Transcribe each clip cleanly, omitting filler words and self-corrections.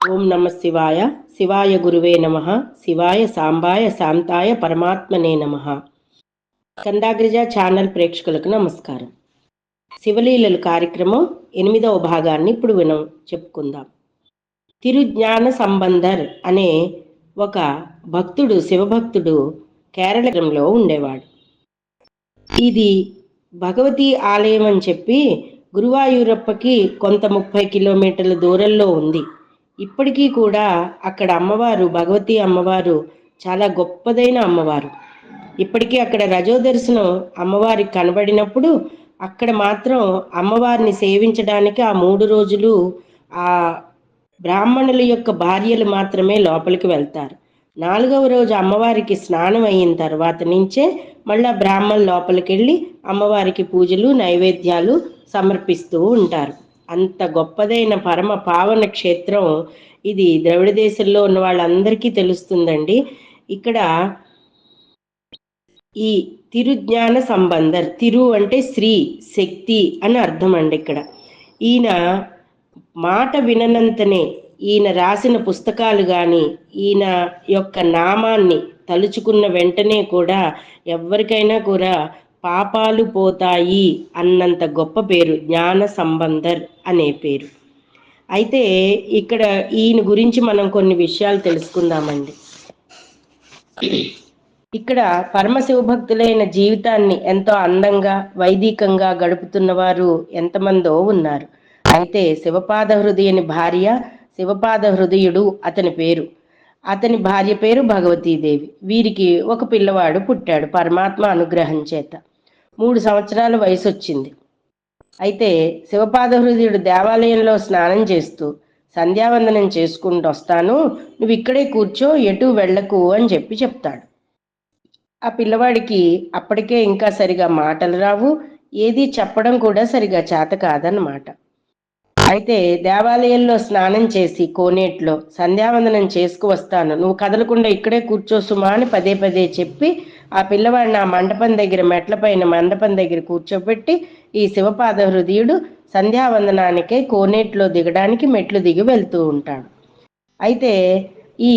ఓం నమ శివాయ. శివాయ గురువే నమ. శివాయ సాంబాయ శాంతాయ పరమాత్మనే నమ. స్కందాగ్రజ ఛానల్ ప్రేక్షకులకు నమస్కారం. శివలీలలు కార్యక్రమం 8వ భాగాన్ని ఇప్పుడు చెప్పుకుందాం. తిరుజ్ఞాన సంబంధర్ అనే ఒక భక్తుడు, శివభక్తుడు కేరళలో ఉండేవాడు. ఇది భగవతి ఆలయం అని చెప్పి గురువాయూరప్పకి కొంత 30 కిలోమీటర్ల దూరంలో ఉంది. ఇప్పటికీ కూడా అక్కడ అమ్మవారు, భగవతి అమ్మవారు చాలా గొప్పదైన అమ్మవారు. ఇప్పటికీ అక్కడ రజోదర్శనం అమ్మవారికి కనబడినప్పుడు అక్కడ మాత్రం అమ్మవారిని సేవించడానికి ఆ 3 రోజులు ఆ బ్రాహ్మణుల యొక్క భార్యలు మాత్రమే లోపలికి వెళ్తారు. 4వ రోజు అమ్మవారికి స్నానం అయిన తర్వాత నుంచే మళ్ళా బ్రాహ్మణులు లోపలికి వెళ్ళి అమ్మవారికి పూజలు, నైవేద్యాలు సమర్పిస్తూ ఉంటారు. అంత గొప్పదైన పరమ పావన క్షేత్రం ఇది. ద్రవిడ దేశంలో ఉన్న వాళ్ళందరికీ తెలుస్తుందండి. ఇక్కడ ఈ తిరుజ్ఞాన సంబంధర్, తిరు అంటే శ్రీ, శక్తి అని అర్థం అండి. ఇక్కడ ఈయన మాట విననంతనే, ఈయన రాసిన పుస్తకాలు కానీ ఈయన యొక్క నామాన్ని తలుచుకున్న వెంటనే కూడా ఎవరికైనా కూడా పాపాలు పోతాయి అన్నంత గొప్ప పేరు జ్ఞాన సంబంధర్ అనే పేరు. అయితే ఇక్కడ ఈయన గురించి మనం కొన్ని విషయాలు తెలుసుకుందామండి. ఇక్కడ పరమశివభక్తులైన జీవితాన్ని ఎంతో అందంగా, వైదికంగా గడుపుతున్న వారు ఎంతమందో ఉన్నారు. అయితే శివపాద హృదయుని భార్య, శివపాద హృదయుడు అతని పేరు. అతని భార్య పేరు భగవతీదేవి. వీరికి ఒక పిల్లవాడు పుట్టాడు పరమాత్మ అనుగ్రహం చేత. 3 సంవత్సరాల వయసు వచ్చింది. అయితే శివపాద హృదయుడు దేవాలయంలో స్నానం చేస్తూ సంధ్యావందనం చేసుకుంటూ వస్తాను, నువ్వు ఇక్కడే కూర్చో, ఎటు వెళ్ళకు అని చెప్తాడు. ఆ పిల్లవాడికి అప్పటికే ఇంకా సరిగా మాటలు రావు, ఏది చెప్పడం కూడా సరిగా చేత కాదన్నమాట. అయితే దేవాలయంలో స్నానం చేసి కోనేట్లో సంధ్యావందనం చేసుకువస్తాను, నువ్వు కదలకుండా ఇక్కడే కూర్చో సుమా అని పదే పదే చెప్పి ఆ పిల్లవాడిని ఆ మండపం దగ్గర, మెట్లపైన మండపం దగ్గర కూర్చోబెట్టి ఈ శివపాద హృదయుడు సంధ్యావందనానికే కోనేట్లో దిగడానికి మెట్లు దిగి వెళ్తూ ఉంటాడు. అయితే ఈ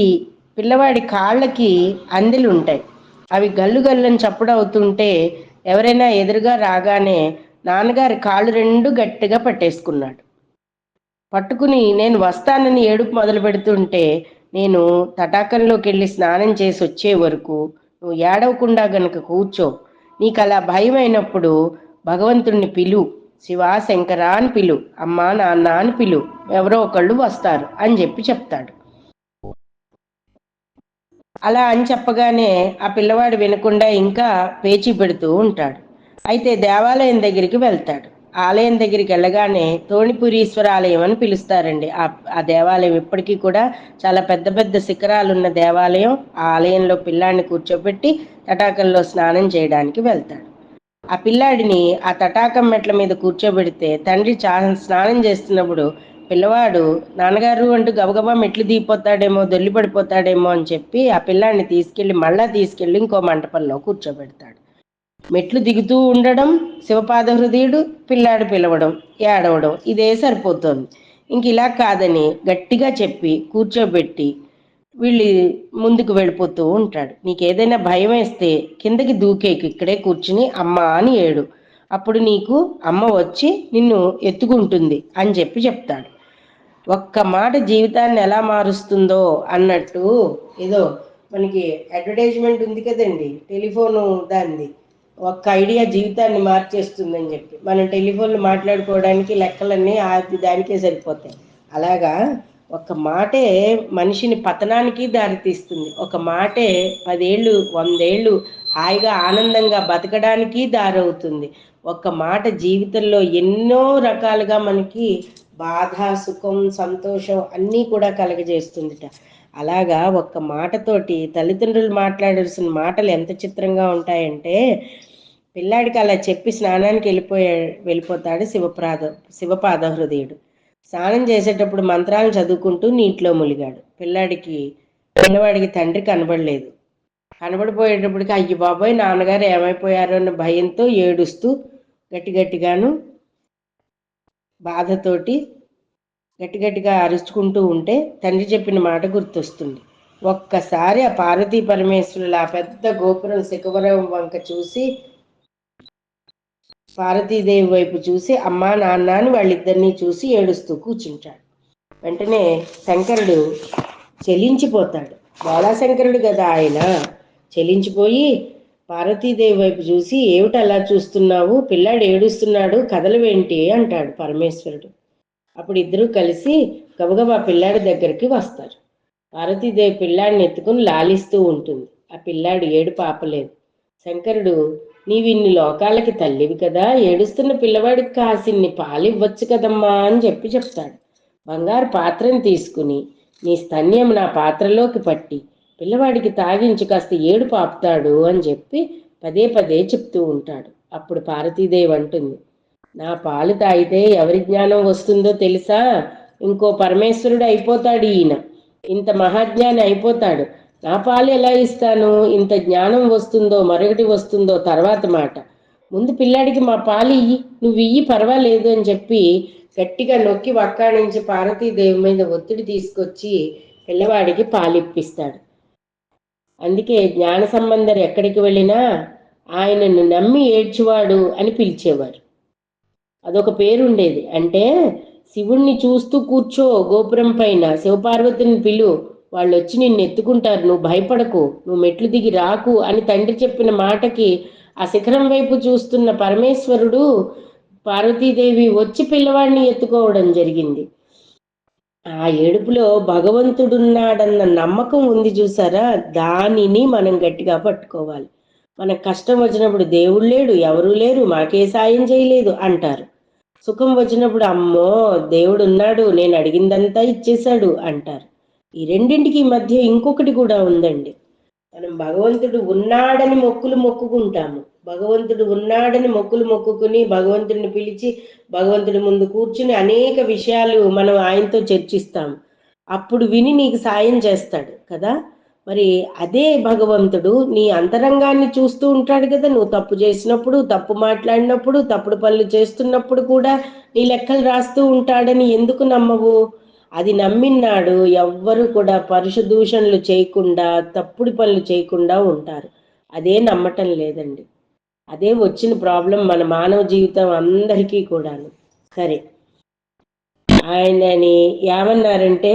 పిల్లవాడి కాళ్ళకి అందెలు ఉంటాయి. అవి గల్లు గల్లని చప్పుడు అవుతుంటే ఎవరైనా ఎదురుగా రాగానే నాన్నగారి కాళ్ళు 2 గట్టిగా పట్టేసుకున్నాడు. పట్టుకుని నేను వస్తానని ఏడుపు మొదలు పెడుతుంటే, నేను తటాకంలోకి వెళ్ళి స్నానం చేసి వచ్చే వరకు నువ్వు ఏడవకుండా గనుక కూర్చో, నీకు అలా భయం అయినప్పుడు భగవంతుణ్ణి పిలు, శివ శంకర అని పిలు, అమ్మ నాన్న అని పిలు, ఎవరో ఒకళ్ళు వస్తారు అని చెప్తాడు. అలా అని చెప్పగానే ఆ పిల్లవాడు వినకుండా ఇంకా పేచీ పెడుతూ ఉంటాడు. అయితే దేవాలయం దగ్గరికి వెళ్తాడు. ఆలయం దగ్గరికి వెళ్ళగానే తోణిపురీశ్వర ఆలయం అని పిలుస్తారండి. ఆ దేవాలయం ఇప్పటికీ కూడా చాలా పెద్ద పెద్ద శిఖరాలున్న దేవాలయం. ఆ ఆలయంలో పిల్లాడిని కూర్చోబెట్టి తటాకంలో స్నానం చేయడానికి వెళ్తాడు. ఆ పిల్లాడిని ఆ తటాకం మెట్ల మీద కూర్చోబెడితే తండ్రి స్నానం చేస్తున్నప్పుడు పిల్లవాడు నాన్నగారు అంటూ గబగబా మెట్లు దిగిపోతాడేమో, దొల్లి పడిపోతాడేమో అని చెప్పి ఆ పిల్లాడిని తీసుకెళ్ళి ఇంకో మంటపంలో కూర్చోబెడతాడు. మెట్లు దిగుతూ ఉండడం, శివపాద హృదయుడు పిల్లాడు పిలవడం, ఏడవడం, ఇదే సరిపోతుంది. ఇంక ఇలా కాదని గట్టిగా చెప్పి కూర్చోబెట్టి వీళ్ళు ముందుకు వెళ్ళిపోతూ ఉంటాడు. నీకు ఏదైనా భయం వేస్తే కిందకి దూకేకు, ఇక్కడే కూర్చుని అమ్మ అని ఏడు, అప్పుడు నీకు అమ్మ వచ్చి నిన్ను ఎత్తుకుంటుంది అని చెప్తాడు. ఒక్క మాట జీవితాన్ని ఎలా మారుస్తుందో అన్నట్టు, ఏదో మనకి అడ్వర్టైజ్మెంట్ ఉంది కదండి టెలిఫోను, దాన్ని ఒక్క ఐడియా జీవితాన్ని మార్చేస్తుందని చెప్పి మనం టెలిఫోన్లు మాట్లాడుకోవడానికి లెక్కలన్నీ దానికే సరిపోతాయి. అలాగా ఒక మాటే మనిషిని పతనానికి దారితీస్తుంది. ఒక మాటే 10 ఏళ్ళు 100 ఏళ్ళు హాయిగా ఆనందంగా బతకడానికి దారవుతుంది. ఒక మాట జీవితంలో ఎన్నో రకాలుగా మనకి బాధ, సుఖం, సంతోషం అన్నీ కూడా కలగజేస్తుందిట. అలాగా ఒక్క మాటతోటి తల్లిదండ్రులు మాట్లాడాల్సిన మాటలు ఎంత చిత్రంగా ఉంటాయంటే, పిల్లాడికి అలా చెప్పి స్నానానికి వెళ్ళిపోతాడు శివపాద హృదయుడు. స్నానం చేసేటప్పుడు మంత్రాలు చదువుకుంటూ నీటిలో ములిగాడు. పిల్లవాడికి తండ్రి కనబడలేదు. కనబడిపోయేటప్పటికి అయ్యి బాబోయ్ నాన్నగారు ఏమైపోయారో అన్న భయంతో ఏడుస్తూ గట్టిగాను బాధతోటి గట్టిగట్టిగా అరుచుకుంటూ ఉంటే తండ్రి చెప్పిన మాట గుర్తొస్తుంది. ఒక్కసారి ఆ పార్వతీ పరమేశ్వరులు ఆ పెద్ద గోపురం శిఖవరం వంక చూసి, పార్వతీదేవి వైపు చూసి అమ్మా నాన్న అని వాళ్ళిద్దరినీ చూసి ఏడుస్తూ కూర్చుంటాడు. వెంటనే శంకరుడు చెలించిపోతాడు. బాలాశంకరుడు కదా ఆయన. చెలించిపోయి పార్వతీదేవి వైపు చూసి, ఏమిటి అలా చూస్తున్నావు, పిల్లాడు ఏడుస్తున్నాడు, కథలవేంటి అంటాడు పరమేశ్వరుడు. అప్పుడు ఇద్దరూ కలిసి గబగబా పిల్లాడి దగ్గరికి వస్తారు. పార్వతీదేవి పిల్లాడిని ఎత్తుకుని లాలిస్తూ ఉంటుంది. ఆ పిల్లాడు ఏడుపు ఆపలేదు. శంకరుడు, నీవిన్ని లోకాలకి తల్లివి కదా, ఏడుస్తున్న పిల్లవాడికి కాసిన్ని పాలివ్వచ్చు కదమ్మా అని చెప్తాడు. బంగారు పాత్రని తీసుకుని నీ స్తన్యం నా పాత్రలోకి పట్టి పిల్లవాడికి తాగించి కాస్త ఏడుపు ఆపుతాడు అని చెప్పి పదే పదే చెప్తూ ఉంటాడు. అప్పుడు పార్వతీదేవి అంటుంది, నా పాలు తాగితే ఎవరి జ్ఞానం వస్తుందో తెలుసా? ఇంకో పరమేశ్వరుడు అయిపోతాడు ఈయన, ఇంత మహాజ్ఞాని అయిపోతాడు. నా పాలు ఎలా ఇస్తాను? ఇంత జ్ఞానం వస్తుందో మరొకటి వస్తుందో తర్వాత మాట. ముందు పిల్లాడికి మా పాలు ఇయ్యి, నువ్వు ఇయ్యి పర్వాలేదు అని చెప్పి గట్టిగా నొక్కి వక్కాణించి పార్వతీదేవి మీద ఒత్తిడి తీసుకొచ్చి పిల్లవాడికి పాలిప్పిస్తాడు. అందుకే జ్ఞాన సంబంధరు ఎక్కడికి వెళ్ళినా ఆయనను నమ్మి ఏడ్చువాడు అని పిలిచేవారు. అదొక పేరుండేది. అంటే శివుణ్ణి చూస్తూ కూర్చో గోపురం పైన, శివపార్వతిని పిలు, వాళ్ళు వచ్చి నిన్ను ఎత్తుకుంటారు, నువ్వు భయపడకు, నువ్వు మెట్లు దిగి రాకు అని తండ్రి చెప్పిన మాటకి ఆ శిఖరం వైపు చూస్తున్న పరమేశ్వరుడు పార్వతీదేవి వచ్చి పిల్లవాడిని ఎత్తుకోవడం జరిగింది. ఆ ఏడుపులో భగవంతుడున్నాడన్న నమ్మకం ఉంది చూసారా, దానిని మనం గట్టిగా పట్టుకోవాలి. మనకు కష్టం వచ్చినప్పుడు దేవుడు లేడు, ఎవరూ లేరు, మాకే సాయం చేయలేదు అంటారు. సుఖం వచ్చినప్పుడు అమ్మో దేవుడు ఉన్నాడు, నేను అడిగిందంతా ఇచ్చేశాడు అంటారు. ఈ రెండింటికి మధ్య ఇంకొకటి కూడా ఉందండి. మనం భగవంతుడు ఉన్నాడని మొక్కులు మొక్కుకుంటాము. భగవంతుడు ఉన్నాడని మొక్కులు మొక్కుకుని భగవంతుడిని పిలిచి భగవంతుడి ముందు కూర్చుని అనేక విషయాలు మనం ఆయనతో చర్చిస్తాము. అప్పుడు విని నీకు సాయం చేస్తాడు కదా. మరి అదే భగవంతుడు నీ అంతరంగాన్ని చూస్తూ ఉంటాడు కదా. నువ్వు తప్పు చేసినప్పుడు, తప్పు మాట్లాడినప్పుడు, తప్పుడు పనులు చేస్తున్నప్పుడు కూడా నీ లెక్కలు రాస్తూ ఉంటాడని ఎందుకు నమ్మవు? అది నమ్మినాడు ఎవ్వరు కూడా పరుష దూషణలు చేయకుండా, తప్పుడు పనులు చేయకుండా ఉంటారు. అదే నమ్మటం లేదండి. అదే వచ్చిన ప్రాబ్లం మన మానవ జీవితం అందరికీ కూడాను. సరే, ఆయనని ఏమన్నారంటే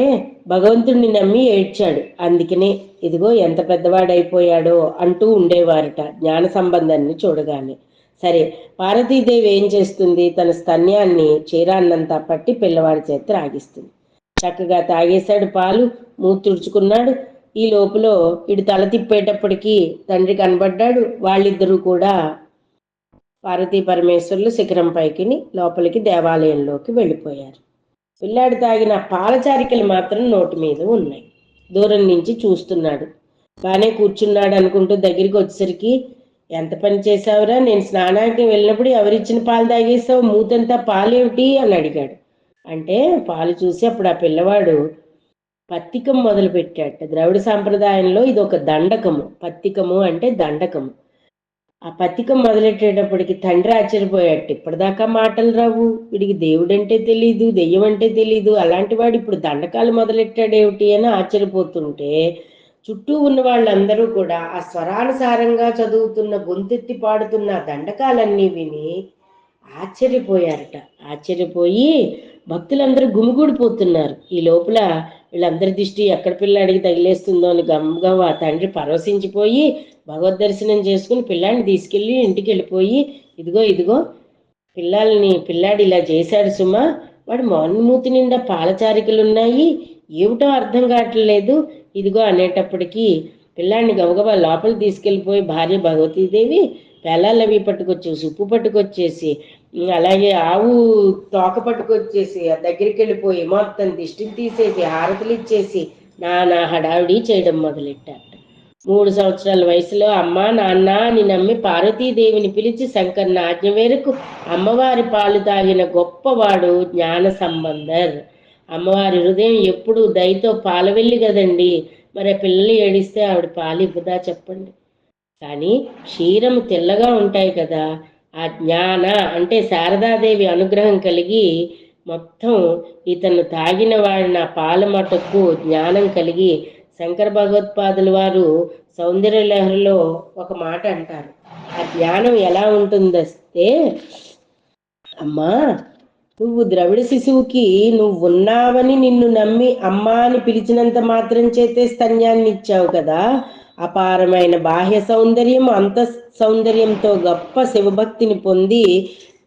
భగవంతుడిని నమ్మి ఏడ్చాడు, అందుకనే ఇదిగో ఎంత పెద్దవాడైపోయాడో అంటూ ఉండేవారట జ్ఞాన సంబంధాన్ని చూడగానే. సరే, పార్వతీదేవి ఏం చేస్తుంది? తన స్తన్యాన్ని చీరాన్నంతా పట్టి పిల్లవాడి చేత త్రాగిస్తుంది. చక్కగా తాగేశాడు పాలు, మూతి తుడుచుకున్నాడు. ఈ లోపల ఇడు తల తిప్పేటప్పటికీ తండ్రి కనబడ్డాడు. వాళ్ళిద్దరూ కూడా పార్వతీ పరమేశ్వరులు శిఖరం పైకి లోపలికి దేవాలయంలోకి వెళ్ళిపోయారు. పిల్లాడు తాగిన పాలచారికలు మాత్రం నోటి మీద ఉన్నాయి. దూరం నుంచి చూస్తున్నాడు. బాగానే కూర్చున్నాడు అనుకుంటూ దగ్గరికి వచ్చేసరికి, ఎంత పని చేసావురా, నేను స్నానానికి వెళ్ళినప్పుడు ఎవరిచ్చిన పాలు తాగేసావు, మూతంతా పాలేమిటి అని అడిగాడు. అంటే పాలు చూసి అప్పుడు ఆ పిల్లవాడు పత్తికం మొదలు పెట్టాడు. ద్రవిడ సాంప్రదాయంలో ఇది ఒక దండకము. పత్తికము అంటే దండకము. ఆ పత్తికం మొదలెట్టేటప్పటికి తండ్రి ఆశ్చర్యపోయాడు. ఇప్పటిదాకా మాటలు రావు, వీడికి దేవుడు అంటే తెలీదు, దెయ్యం అంటే తెలీదు, అలాంటి వాడు ఇప్పుడు దండకాలు మొదలెట్టాడేమిటి అని ఆశ్చర్యపోతుంటే చుట్టూ ఉన్న వాళ్ళందరూ కూడా ఆ స్వరానుసారంగా చదువుతున్న, గొంతెత్తి పాడుతున్న దండకాలన్నీ విని ఆశ్చర్యపోయారట. ఆశ్చర్యపోయి భక్తులందరూ గుమిగూడిపోతున్నారు. ఈ లోపల వీళ్ళందరి దృష్టి ఎక్కడ పిల్లాడికి తగిలేస్తుందో అని గమ్గా ఆ తండ్రి పరవశించిపోయి భగవద్ దర్శనం చేసుకుని పిల్లాడిని తీసుకెళ్ళి ఇంటికి వెళ్ళిపోయి, ఇదిగో ఇదిగో పిల్లాడు ఇలా చేశాడు సుమా, వాడు మూతి నిండా పాలచారికలు ఉన్నాయి, ఏమిటో అర్థం కావట్లేదు, ఇదిగో అనేటప్పటికీ పిల్లాడిని గబగబా లోపల తీసుకెళ్ళిపోయి భార్య భగవతీదేవి పేలాలు అవి పట్టుకొచ్చేసి, ఉప్పు పట్టుకొచ్చేసి, అలాగే ఆవు తోక పట్టుకొచ్చేసి ఆ దగ్గరికి వెళ్ళిపోయి మొత్తం దిష్టిని తీసేసి హారతులు ఇచ్చేసి నానా హడావిడి చేయడం మొదలెట్టారు. 3 సంవత్సరాల వయసులో అమ్మ నాన్న అని నమ్మి పార్వతీదేవిని పిలిచి శంకర్ని ఆజ్ఞ మేరకు అమ్మవారి పాలు తాగిన గొప్పవాడు జ్ఞాన సంబంధర్. అమ్మవారి హృదయం ఎప్పుడు దయతో పాలవెల్లి కదండి. మరి పిల్లలు ఏడిస్తే ఆవిడ పాలు ఇవ్వదా చెప్పండి? కానీ క్షీరము తెల్లగా ఉంటాయి కదా. ఆ జ్ఞాన అంటే శారదాదేవి అనుగ్రహం కలిగి మొత్తం ఇతను తాగిన వాడిన పాల మటుకు జ్ఞానం కలిగి శంకర భగవత్పాదుల వారు సౌందర్య లహరిలో ఒక మాట అంటారు. ఆ జ్ఞానం ఎలా ఉంటుందస్తే, అమ్మా నువ్వు ద్రవిడ శిశువుకి నువ్వు ఉన్నావని నిన్ను నమ్మి అమ్మా అని పిలిచినంత మాత్రం చేతే స్తన్యాన్ని ఇచ్చావు కదా. అపారమైన బాహ్య సౌందర్యం, అంత సౌందర్యంతో గొప్ప శివభక్తిని పొంది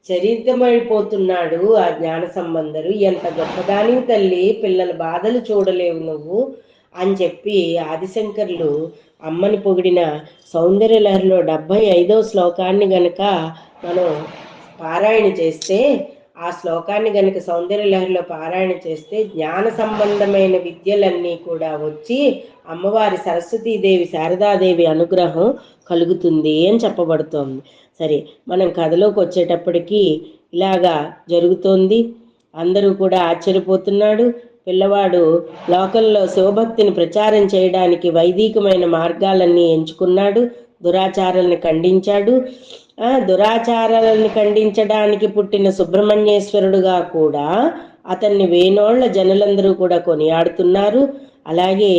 చరిత్రమైపోతున్నాడు ఆ జ్ఞాన సంబంధరు. ఎంత గొప్పదాని తల్లి, పిల్లల బాధలు చూడలేవు నువ్వు అని చెప్పి ఆదిశంకర్లు అమ్మని పొగిడిన సౌందర్య లహరిలో 75వ శ్లోకాన్ని గనక మనం పారాయణ చేస్తే, ఆ శ్లోకాన్ని గనక సౌందర్య లహరిలో పారాయణ చేస్తే జ్ఞాన సంబంధమైన విద్యలన్నీ కూడా వచ్చి అమ్మవారి సరస్వతీదేవి శారదాదేవి అనుగ్రహం కలుగుతుంది అని చెప్పబడుతోంది. సరే, మనం కథలోకి వచ్చేటప్పటికి ఇలాగా జరుగుతోంది. అందరూ కూడా ఆశ్చర్యపోతున్నాడు. పిల్లవాడు లోకంలో శివభక్తిని ప్రచారం చేయడానికి వైదికమైన మార్గాలన్నీ ఎంచుకున్నాడు. దురాచారాలను ఖండించాడు. దురాచారాలను ఖండించడానికి పుట్టిన సుబ్రహ్మణ్యేశ్వరుడుగా కూడా అతన్ని వేనోళ్ల జనులందరూ కూడా కొనియాడుతున్నారు. అలాగే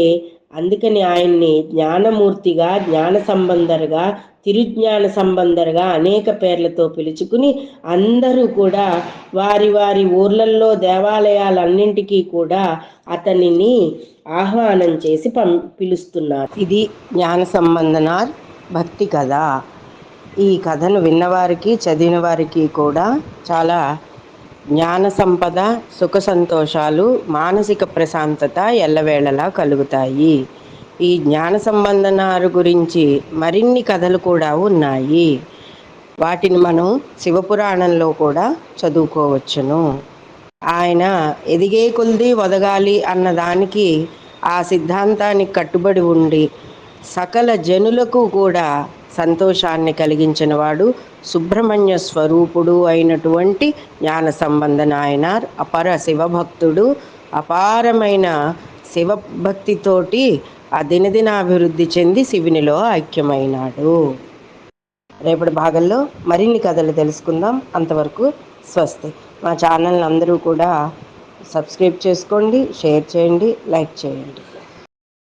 అందుకని ఆయన్ని జ్ఞానమూర్తిగా, జ్ఞాన సంబంధరుగా, తిరుజ్ఞాన సంబంధరుగా అనేక పేర్లతో పిలుచుకుని అందరూ కూడా వారి వారి ఊర్లల్లో దేవాలయాలన్నింటికీ కూడా అతనిని ఆహ్వానం చేసి పిలుస్తున్నారు. ఇది జ్ఞాన సంబంధనార్ భక్తి కథ. ఈ కథను విన్నవారికి, చదివిన వారికి కూడా చాలా జ్ఞాన సంపద, సుఖ సంతోషాలు, మానసిక ప్రశాంతత ఎల్లవేళలా కలుగుతాయి. ఈ జ్ఞాన సంబంధనారు గురించి మరిన్ని కథలు కూడా ఉన్నాయి. వాటిని మనం శివపురాణంలో కూడా చదువుకోవచ్చును. ఆయన ఎదిగే కొలిది ఒదగాలి అన్నదానికి, ఆ సిద్ధాంతానికి కట్టుబడి ఉండి సకల జనులకు కూడా సంతోషాన్ని కలిగించిన వాడు సుబ్రహ్మణ్య స్వరూపుడు అయినటువంటి జ్ఞాన సంబంధ నాయనార్. అపర శివభక్తుడు. అపారమైన శివభక్తితోటి ఆ దినదినాభివృద్ధి చెంది శివునిలో ఐక్యమైనాడు. రేపటి భాగంలో మరిన్ని కథలు తెలుసుకుందాం. అంతవరకు స్వస్తి. మా ఛానల్ అందరూ కూడా సబ్స్క్రైబ్ చేసుకోండి, షేర్ చేయండి, లైక్ చేయండి.